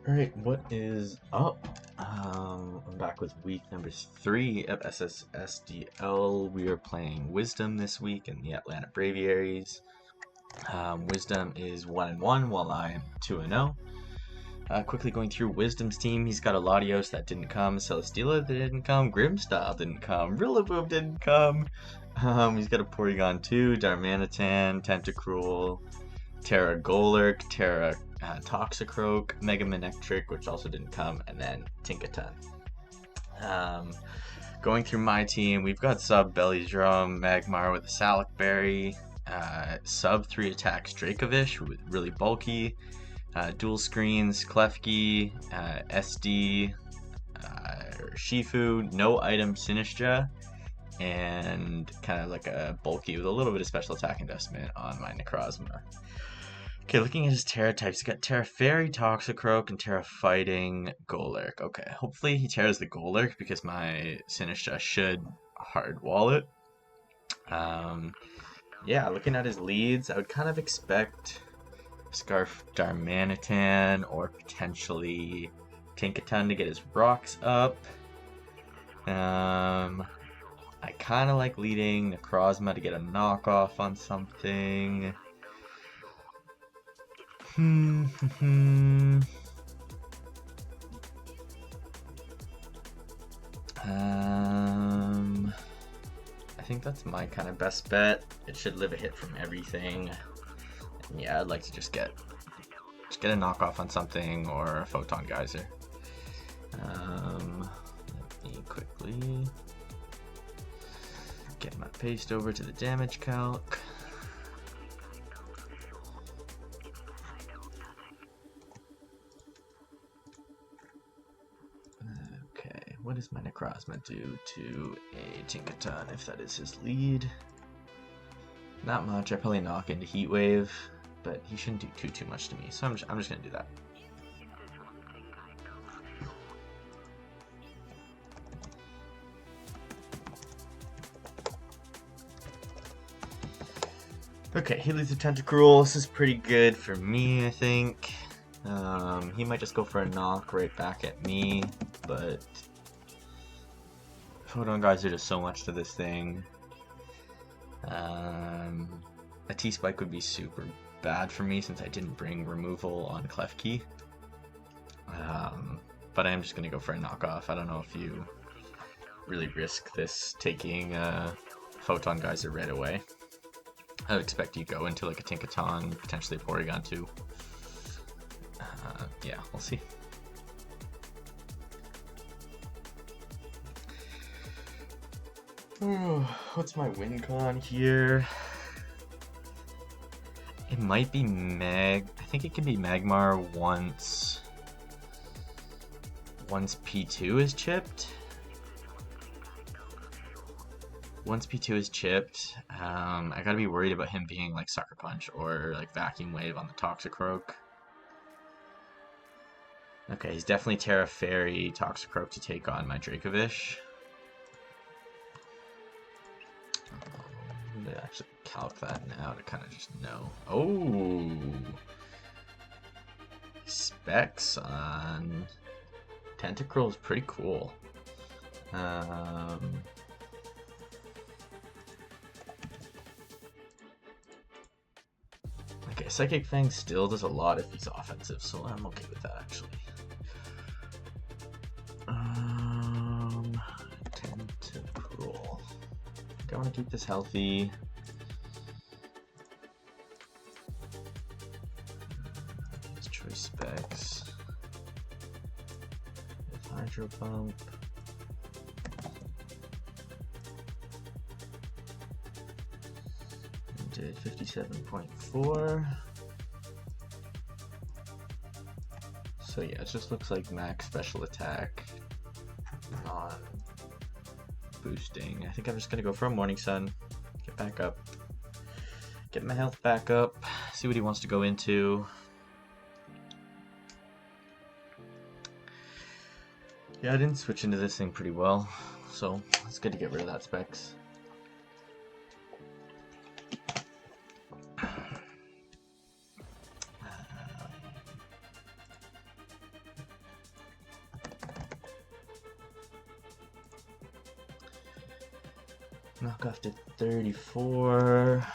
Alright, what is up? I'm back with week number 3 of SSSDL. We are playing Wisdom this week in the Atlanta Braviaries. Wisdom is 1-1 while I am 2-0. Quickly going through Wisdom's team, he's got Eladios that didn't come, Celesteela that didn't come, Grimstyle didn't come, Rillaboom didn't come. He's got a Porygon 2, Darmanitan, Tentacruel, Terra Golurk, Terra Toxicroak, Mega Manectric, which also didn't come, and then Tinkaton. Going through my team, we've got Sub Belly Drum, Magmar with a Salac Berry, Sub 3 attacks Dracovish, with really bulky, dual screens, Klefki, SD, Shifu, no item Sinistra, and kind of like a bulky with a little bit of special attack investment on my Necrozma. Okay, looking at his Terra types, he's got Terra Fairy, Toxicroak, and Terra Fighting Golurk. Okay, hopefully he tears the Golurk because my Sinistra should hard wall it. Yeah, looking at his leads, I would kind of expect Scarf Darmanitan or potentially Tinkaton to get his rocks up. I kind of like leading Necrozma to get a knockoff on something. I think that's my kind of best bet. It should live a hit from everything. And yeah, I'd like to just get a knockoff on something or a Photon Geyser. Let me quickly get my paste over to the damage calc. What does my Necrozma do to a Tinkaton if that is his lead? Not much. I probably knock into Heat Wave, but he shouldn't do too much to me, so I'm just gonna do that. Okay, he leads a Tentacruel. This is pretty good for me, I think. He might just go for a knock right back at me, but Photon Geyser does so much to this thing. A T-Spike would be super bad for me since I didn't bring removal on Klefki. But I'm just going to go for a knockoff. I don't know if you really risk this taking Photon Geyser right away. I would expect you go into like a Tinkaton, potentially a Porygon too. Yeah, we'll see. What's my win con here? It might be I think it can be Magmar once P2 is chipped. Once P2 is chipped, I gotta be worried about him being like Sucker Punch or like Vacuum Wave on the Toxicroak. Okay, he's definitely Terra Fairy Toxicroak to take on my Dracovish. I'm gonna actually calc that now to kind of just know. Oh! Specs on Tentacruel is pretty cool. Okay, Psychic Fang still does a lot if he's offensive, so I'm okay with that actually. Tentacruel. I want to keep this healthy. Let's choice specs. With Hydro Pump. And did 57.4. So yeah, it just looks like max special attack. Non boosting. I think I'm just gonna go for a Morning Sun, get back up, get my health back up, see what he wants to go into. Yeah, I didn't switch into this thing pretty well, so it's good to get rid of that specs. Knock off to 34.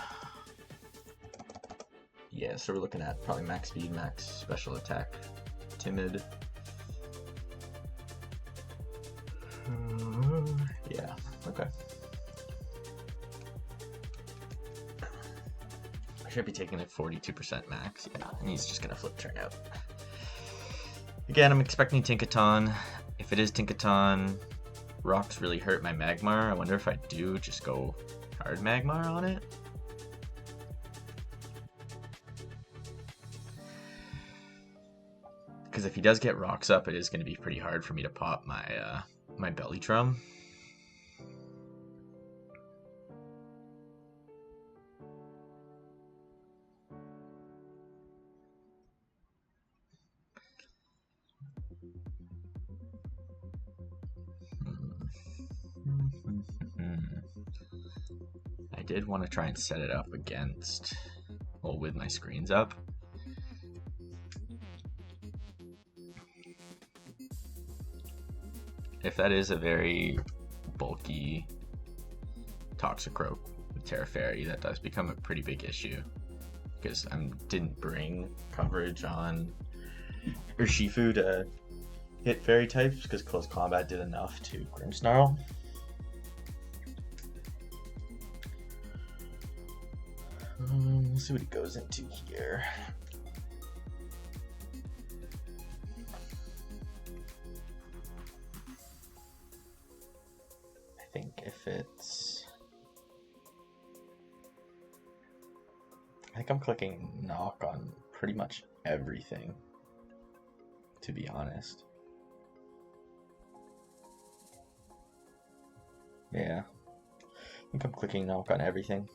Yeah, so we're looking at probably max speed, max special attack, timid. Yeah, okay. I should be taking it 42% max, yeah, and he's just gonna flip turn out. Again, I'm expecting Tinkaton. If it is Tinkaton, rocks really hurt my Magmar. I wonder if I do just go hard Magmar on it. Because if he does get rocks up, it is going to be pretty hard for me to pop my my belly drum. I did want to try and set it up against, well, with my screens up. If that is a very bulky Toxicroak with Terra Fairy, that does become a pretty big issue. Because I didn't bring coverage on Urshifu to hit fairy types, because close combat did enough to Grimmsnarl. We'll see what he goes into here. I think if it's... I think I'm clicking knock on pretty much everything, to be honest. Yeah. I think I'm clicking knock on everything.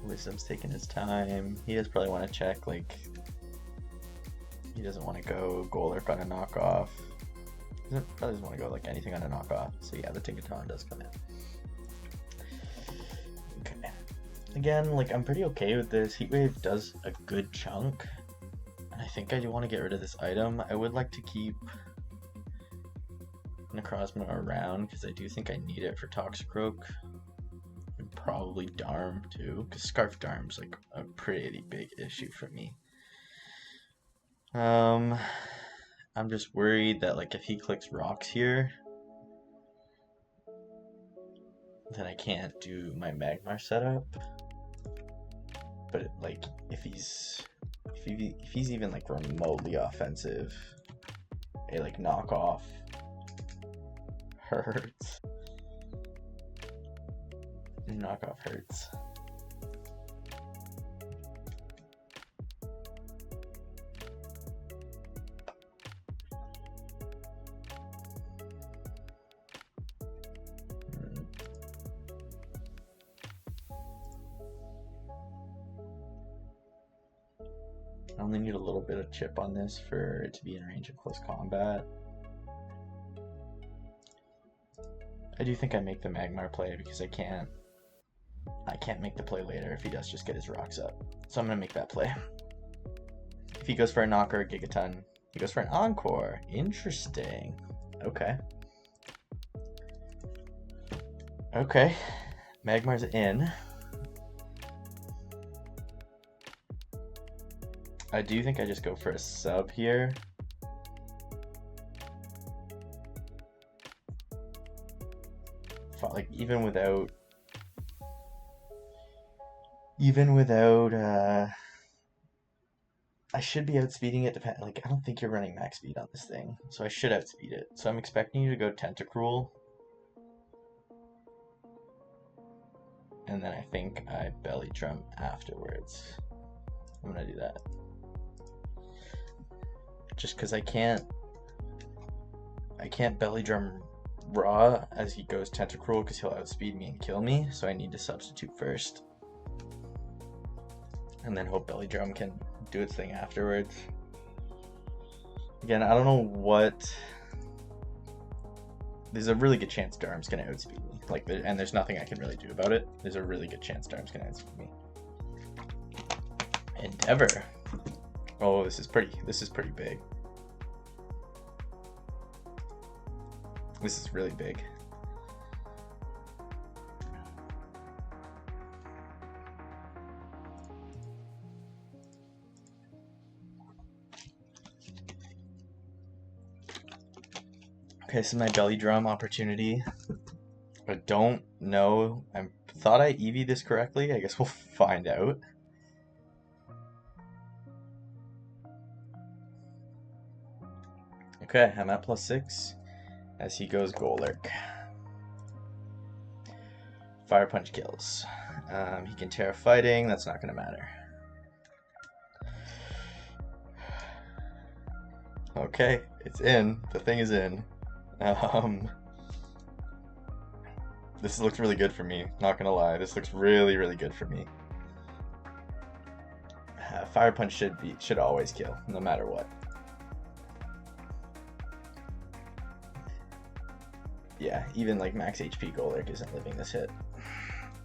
Wisdom's taking his time. He does probably want to check, like, he doesn't want to go Golurk on a knockoff. He probably doesn't want to go like anything on a knockoff. So yeah, the Tinkaton does come in. Okay. Again, like, I'm pretty okay with this. Heatwave does a good chunk. And I think I do want to get rid of this item. I would like to keep Necrozma around because I do think I need it for Toxicroak. And probably Darm too, because Scarf Darm's like a pretty big issue for me. I'm just worried that, like, if he clicks rocks here, then I can't do my Magmar setup. But like, if he's even like remotely offensive, a like knockoff hurts. Knockoff hurts. I only need a little bit of chip on this for it to be in range of close combat. I do think I make the Magmar play because I can't make the play later if he does just get his rocks up. So I'm gonna make that play. If he goes for a knocker, a Gigaton, he goes for an Encore. Interesting. Okay. Okay. Magmar's in. I do think I just go for a sub here. Like, even without I should be outspeeding it. Like, I don't think you're running max speed on this thing, so I should outspeed it. So I'm expecting you to go Tentacruel, and then I think I belly drum afterwards. I'm gonna do that just because I can't belly drum raw as he goes Tentacruel because he'll outspeed me and kill me, so I need to substitute first. and then hope Belly Drum can do its thing afterwards. Again, I don't know what... There's a really good chance Darm's going to outspeed me. And there's nothing I can really do about it. There's a really good chance Darm's going to outspeed me. Endeavor. Oh, this is pretty big. This is really big. Okay, so my Belly Drum opportunity. I don't know. I thought I EV'd this correctly. I guess we'll find out. Okay, I'm at +6 as he goes Golurk. Fire Punch kills. He can Terra Fighting. That's not going to matter. Okay, it's in. The thing is in. This looks really good for me, not gonna lie. This looks really, really good for me. Fire Punch should always kill, no matter what. Yeah, even like max HP Golurk isn't living this hit.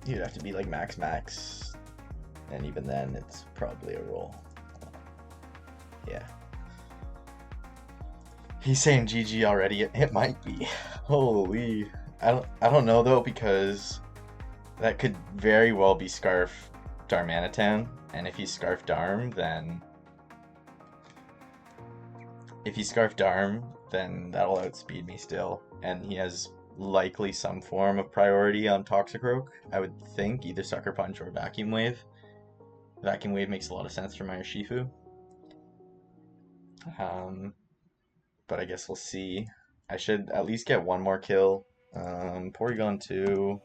You'd have to be like max, and even then it's probably a roll. Yeah. He's saying GG already. It might be. Holy. I don't know though, because that could very well be Scarf Darmanitan, and if he's Scarf Darm, then that'll outspeed me still, and he has likely some form of priority on Toxicroak. I would think either Sucker Punch or Vacuum Wave. Vacuum Wave makes a lot of sense for my Urshifu. But I guess we'll see. I should at least get one more kill. Porygon 2.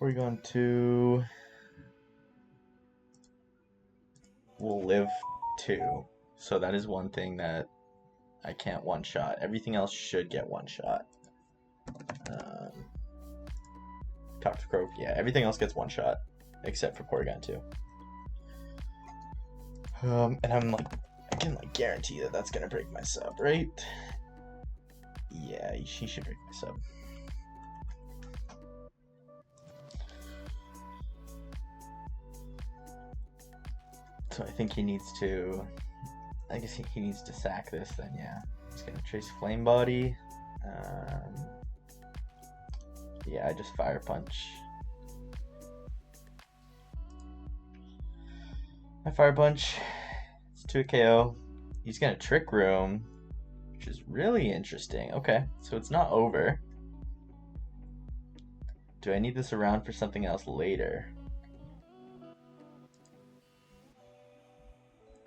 Porygon 2 will live 2. So that is one thing that I can't one-shot. Everything else should get one-shot. Toxicroak, yeah, everything else gets one-shot except for Porygon 2. And I'm like, I can like guarantee that that's gonna break my sub, right? Yeah, he should break my sub. So I think he needs to, I guess he needs to sack this then, yeah. He's gonna Trace Flame Body. Yeah, I just Fire Punch. I Fire Punch. It's to a KO. He's gonna Trick Room, which is really interesting. Okay, so it's not over. Do I need this around for something else later?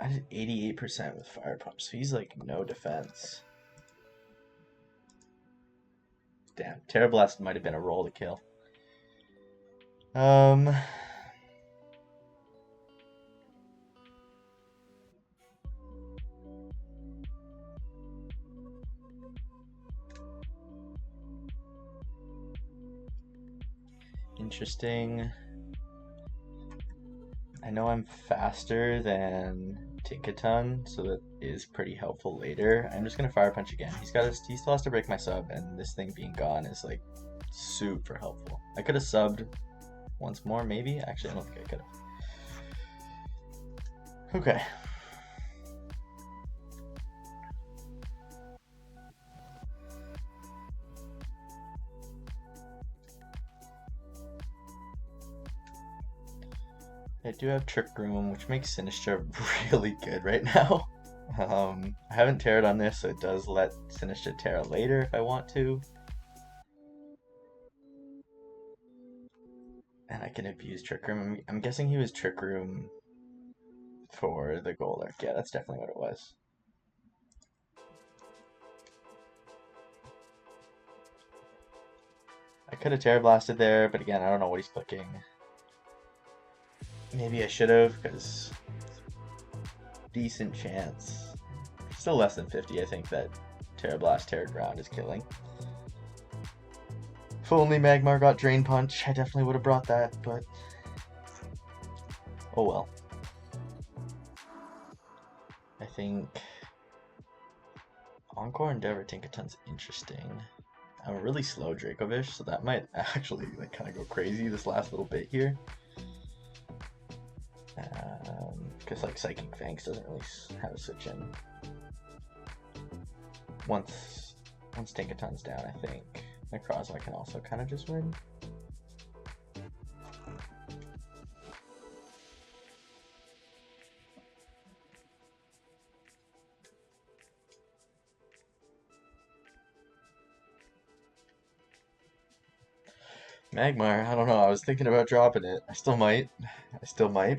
I did 88% with Fire Punch, so he's like no defense. Damn, Terra Blast might have been a roll to kill. Interesting. I know I'm faster than Tinkaton, so that is pretty helpful later. I'm just gonna Fire Punch again. He still has to break my sub, and this thing being gone is like super helpful. I could have subbed once more, maybe. Actually, I don't think I could have. Okay. I do have Trick Room, which makes Sinistcha really good right now. I haven't Terra'd on this, so it does let Sinistcha Terra later if I want to. And I can abuse Trick Room. I'm guessing he was Trick Room for the Golurk. Yeah, that's definitely what it was. I could have Terra Blasted there, but again, I don't know what he's clicking. Maybe I should have, because decent chance. Still less than 50, I think, that Terra Blast, Terra Ground is killing. If only Magmar got Drain Punch, I definitely would have brought that, but Oh well. I think Encore Endeavor Tinkaton's interesting. I'm a really slow Dracovish, so that might actually like kind of go crazy this last little bit here. Because like Psychic Fangs doesn't really have a switch in. Once Tinkaton's down, I think Necrozma can also kind of just win. Magmar, I don't know, I was thinking about dropping it. I still might,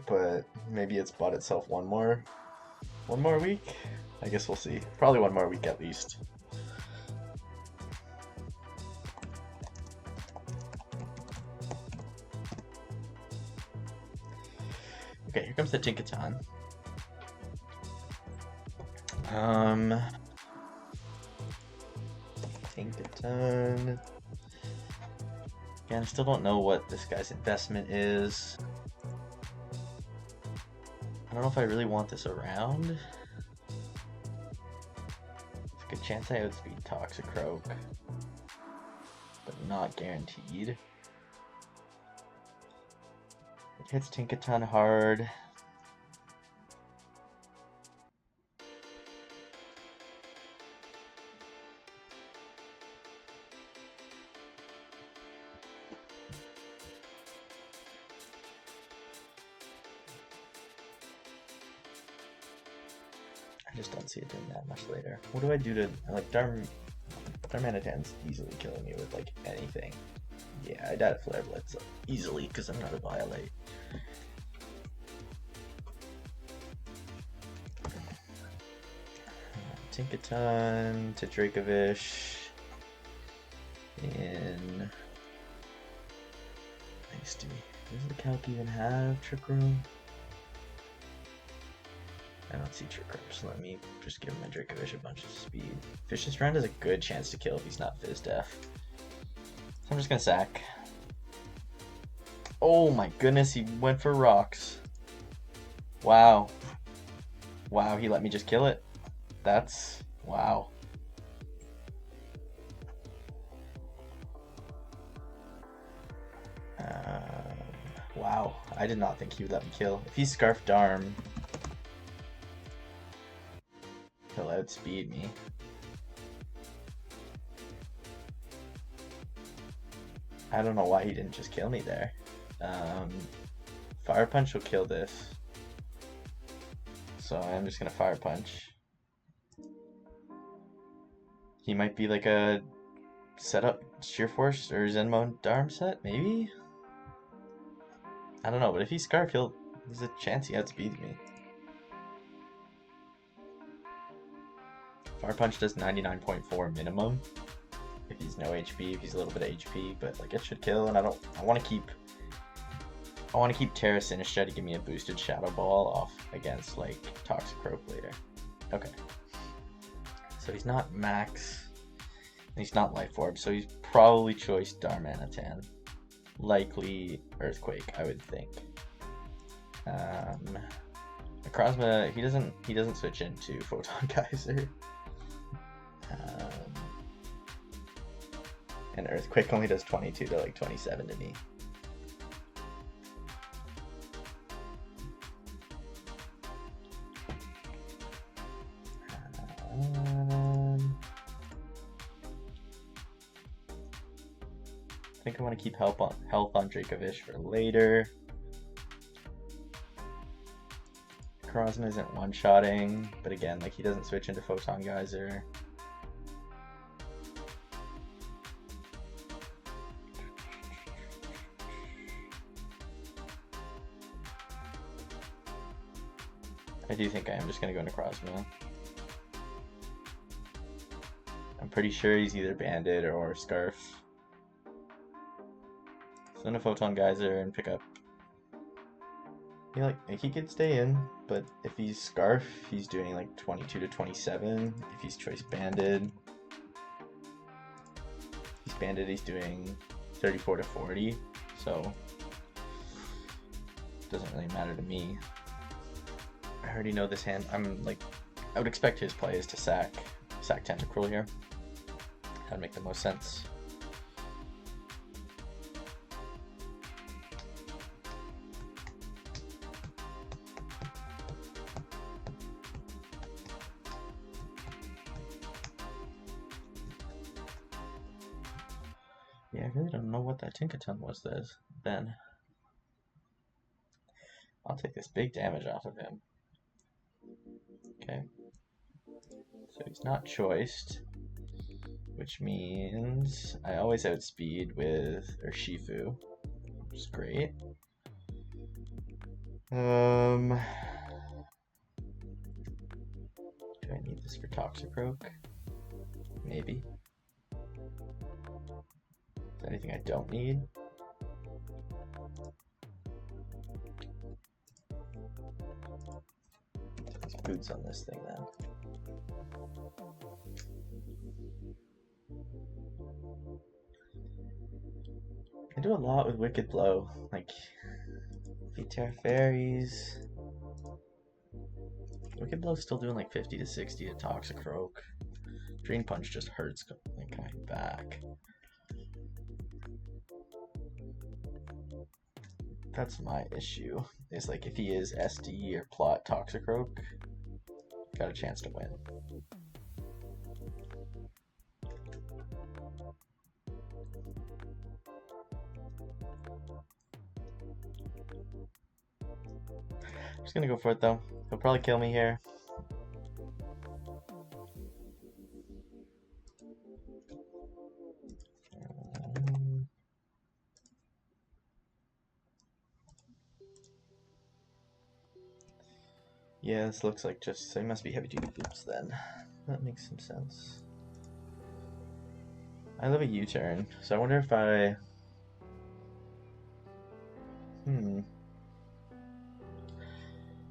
but maybe it's bought itself one more week? I guess we'll see. Probably one more week at least. Okay, here comes the Tinkaton. Tinkaton. Again, I still don't know what this guy's investment is. I don't know if I really want this around. There's a good chance I outspeed Toxicroak, but not guaranteed. It hits Tinkaton hard. I just don't see it doing that much later. What do I do to, like, Darmanitan's easily killing me with, like, anything. Yeah, I died at Flare Blitz easily because I'm not a Violate. Tinkaton to Dracovish in... Nice to me. Does the calc even have Trick Room? I don't see Trick Room, so let me just give my Dracovish a bunch of speed. Vicious Rend has a good chance to kill if he's not Fizz Def. So I'm just gonna sack. Oh my goodness, he went for rocks. Wow. Wow, he let me just kill it. That's... wow. Wow, I did not think he would let me kill. If he Scarf Darm, he'll outspeed me. I don't know why he didn't just kill me there. Fire Punch will kill this. So I'm just gonna Fire Punch. He might be like a setup Sheer Force or Zenmon Darm set, maybe? I don't know, but if he's Scarf, there's a chance he outspeeds me. Fire Punch does 99.4 minimum if he's no HP, if he's a little bit of HP, but like it should kill, and I want to keep Terra Sinistra to give me a boosted Shadow Ball off against like Toxicroak later. Okay. So he's not Max, and he's not Life Orb, so he's probably choice Darmanitan. Likely Earthquake, I would think. Necrozma, he doesn't switch into Photon Geyser. And Earthquake only does 22 to like 27 to me. I think I want to keep health on Dracovish for later. Necrozma isn't one-shotting, but again, like he doesn't switch into Photon Geyser. I do think I am just going to go Necrozma. I'm pretty sure he's either Bandit or Scarf. Send a Photon Geyser and pick up. He could stay in, but if he's Scarf, he's doing like 22 to 27. If he's Choice Banded, he's doing 34 to 40. So doesn't really matter to me. I already know this hand. I would expect his play is to sack Tentacruel here. That'd make the most sense. Yeah, I really don't know what that Tinkaton was then. I'll take this big damage off of him. Okay. So he's not choiced, which means I always outspeed with Urshifu, which is great. Do I need this for Toxicroak? Maybe. Is there anything I don't need? There's boots on this thing then. I do a lot with Wicked Blow, like Terra Fairies. Wicked Blow's still doing like 50 to 60 to Toxicroak. Drain Punch just hurts like coming back. That's my issue. Is like if he is SD or plot Toxicroak, got a chance to win. I'm just gonna go for it though. He'll probably kill me here. Yeah, this looks like so he must be heavy duty boots then. That makes some sense. I live a U-turn, so I wonder if I...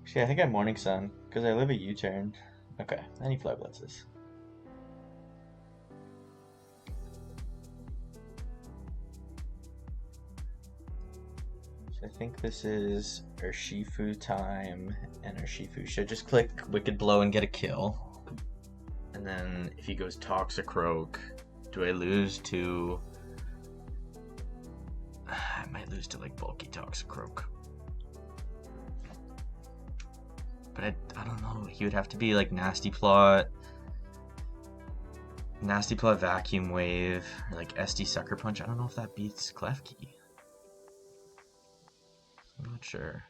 Actually, I think I'm Morning Sun, because I live a U-turn. Okay, any Fly Blitzes. So I think this is Urshifu time, and Urshifu should just click Wicked Blow and get a kill. And then if he goes Toxicroak, do I lose to... I might lose to like bulky Toxicroak. But I don't know, he would have to be like Nasty Plot, Vacuum Wave, or like SD Sucker Punch. I don't know if that beats Klefki. I'm not sure.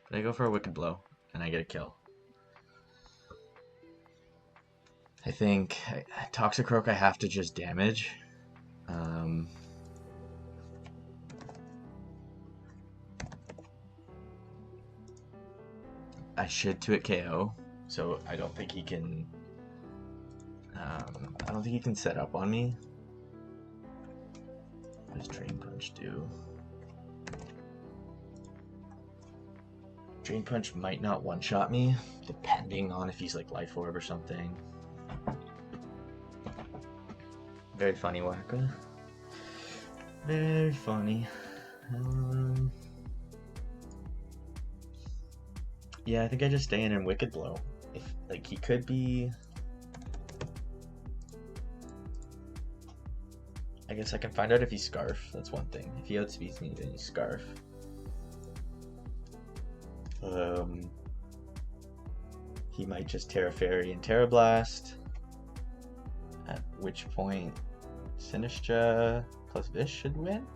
But I go for a Wicked Blow, and I get a kill. I think Toxicroak I have to just damage. I should 2-hit KO, so I don't think he can. I don't think he can set up on me. What does Drain Punch do? Drain Punch might not one-shot me, depending on if he's like Life Orb or something. Very funny, Waka. Very funny. Yeah, I think I just stay in Wicked Blow. If like he could be, I guess I can find out if he's Scarf. That's one thing. If he outspeeds me, then he's Scarf. He might just Terra Fairy and Terra Blast. At which point, Sinistra plus Vish should win.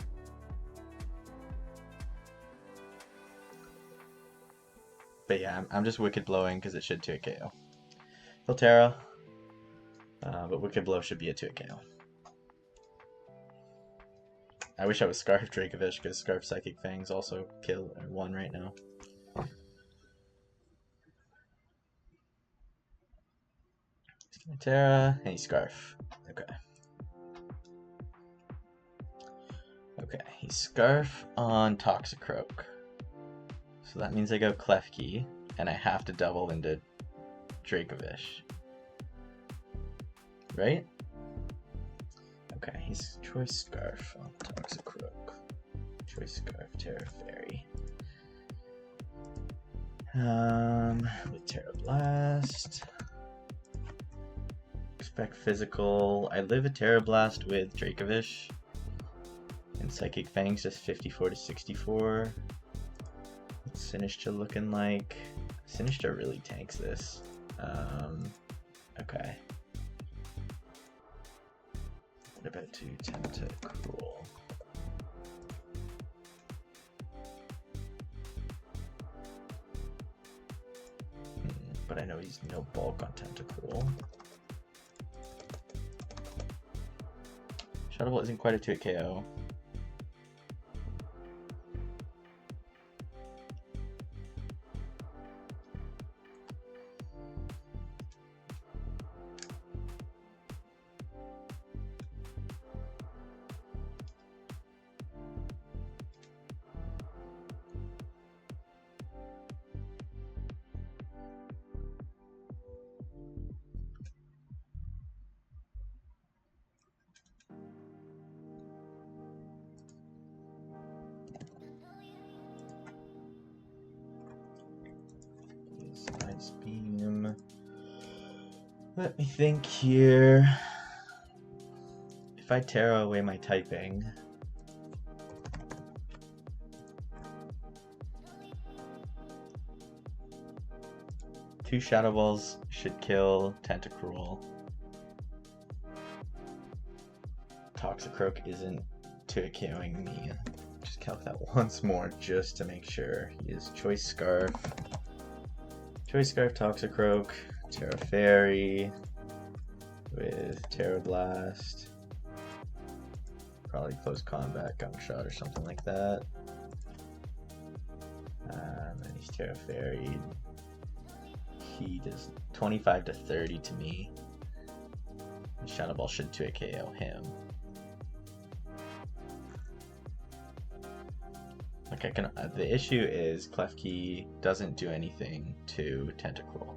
But yeah, I'm just Wicked Blowing because it should 2-hit KO. He'll Terra, but Wicked Blow should be a 2-hit KO. I wish I was Scarf Dracovish because Scarf Psychic Fangs also kill 1 right now. He's gonna Terra, and he's Scarf. Okay. Okay, he's Scarf on Toxicroak. So that means I go Klefki, and I have to double into Dracovish. Right? Okay, he's Choice Scarf on Toxicroak. Choice Scarf, Terra Fairy. With Terra Blast. Expect physical. I live a Terra Blast with Dracovish. And Psychic Fang's just 54 to 64. What's Sinistra looking like? Sinistra really tanks this. Okay. What about to Tentacruel? But I know he's no bulk on Tentacruel. Shadow Ball isn't quite a 2-hit KO. Ice Beam. Let me think here. If I Terra away my typing, two Shadow Balls should kill Tentacruel. Toxicroak isn't 2-hit KOing me. Just calc that once more just to make sure. He is Choice Scarf. Choice Scarf, Toxicroak, Terra Fairy with Terra Blast. Probably Close Combat, Gunk Shot, or something like that. And he's Terra Fairy. He does 25 to 30 to me. Shadow Ball should 2-hit KO him. Like the issue is Klefki doesn't do anything to Tentacruel.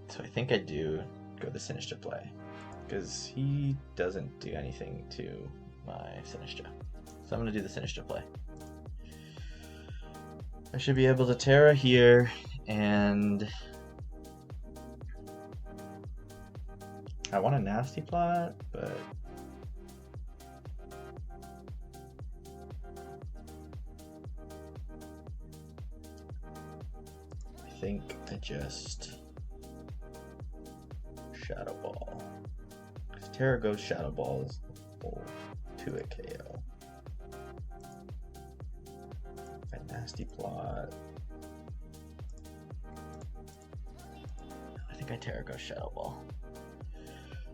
So I think I do go the Sinistra play, because he doesn't do anything to my Sinistra. So I'm going to do the Sinistra play. I should be able to Terra here, and I want a Nasty Plot, but I think I just Shadow Ball. Because Terra goes Shadow Ball is to a KO. A Nasty Plot. I think I Terra goes Shadow Ball.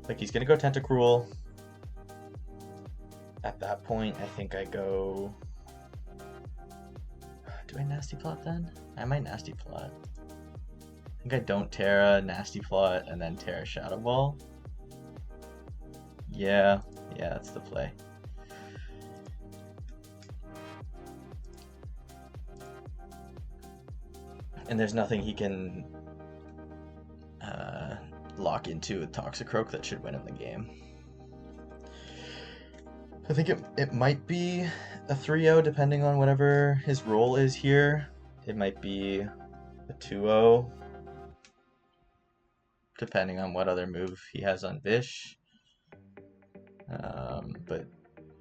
Like, he's gonna go Tentacruel. At that point, I think I go... Do I Nasty Plot then? I might Nasty Plot. I think I don't Terra, Nasty Plot, and then Terra Shadow Ball. Yeah, that's the play. And there's nothing he can lock into with Toxicroak that should win him the game. I think it might be a 3-0 depending on whatever his role is here. It might be a 2-0 depending on what other move he has on Vish. But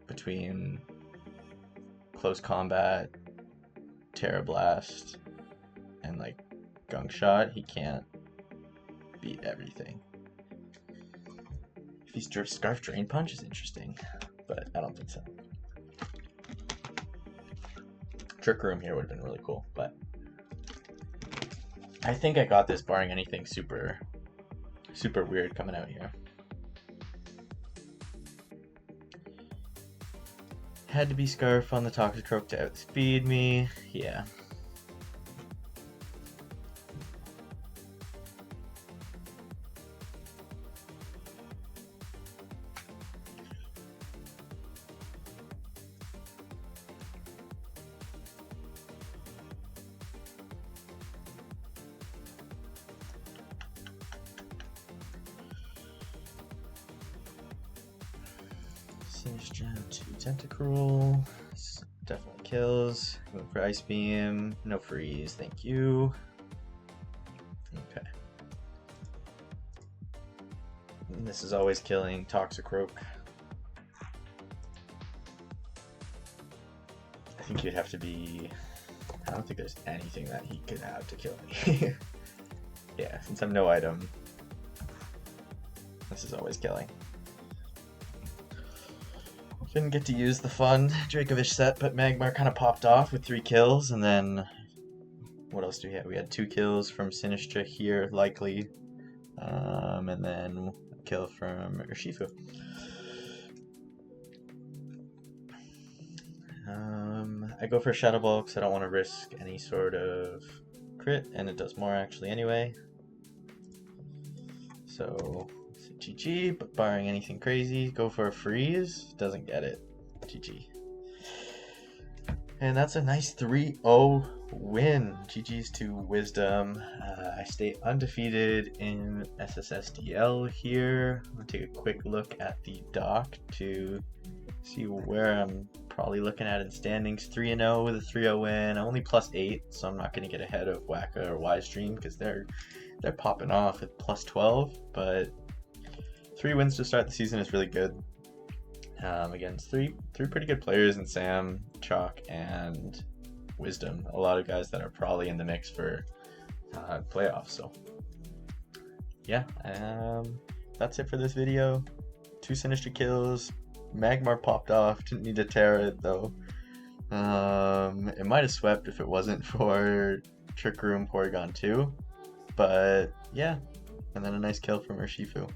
between Close Combat, Terra Blast, and like Gunk Shot, he can't beat everything. If he's Scarf Drain Punch is interesting, but I don't think so. Trick Room here would have been really cool, but I think I got this barring anything super weird coming out here. Had to be Scarf on the Toxicroak to outspeed me, yeah. Sinister to Tentacruel. Definitely kills. Going for Ice Beam. No freeze, thank you. Okay. And this is always killing Toxicroak. I think you'd have to be... I don't think there's anything that he could have to kill me. Yeah, since I'm no item, this is always killing. Didn't get to use the fun Dracovish set, but Magmar kind of popped off with 3 kills, and then what else do we have? We had 2 kills from Sinistra here, likely, and then a kill from Urshifu. I go for Shadow Ball because I don't want to risk any sort of crit, and it does more actually anyway. So GG, but barring anything crazy, go for a freeze. Doesn't get it. GG. And that's a nice 3-0 win. GG's to Wisdom. I stay undefeated in SSSDL here. I'm going to take a quick look at the doc to see where I'm probably looking at in standings. 3-0 with a 3-0 win. I'm only +8, so I'm not going to get ahead of Wacka or Wisestream because they're popping off at +12, but 3 wins to start the season is really good. Against three pretty good players in Sam, Chalk, and Wisdom. A lot of guys that are probably in the mix for playoffs. So yeah, that's it for this video. 2 Sinister kills. Magmar popped off. Didn't need to tear it though. It might have swept if it wasn't for Trick Room Porygon 2. But yeah, and then a nice kill from Urshifu.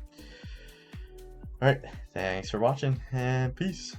Alright, thanks for watching, and peace.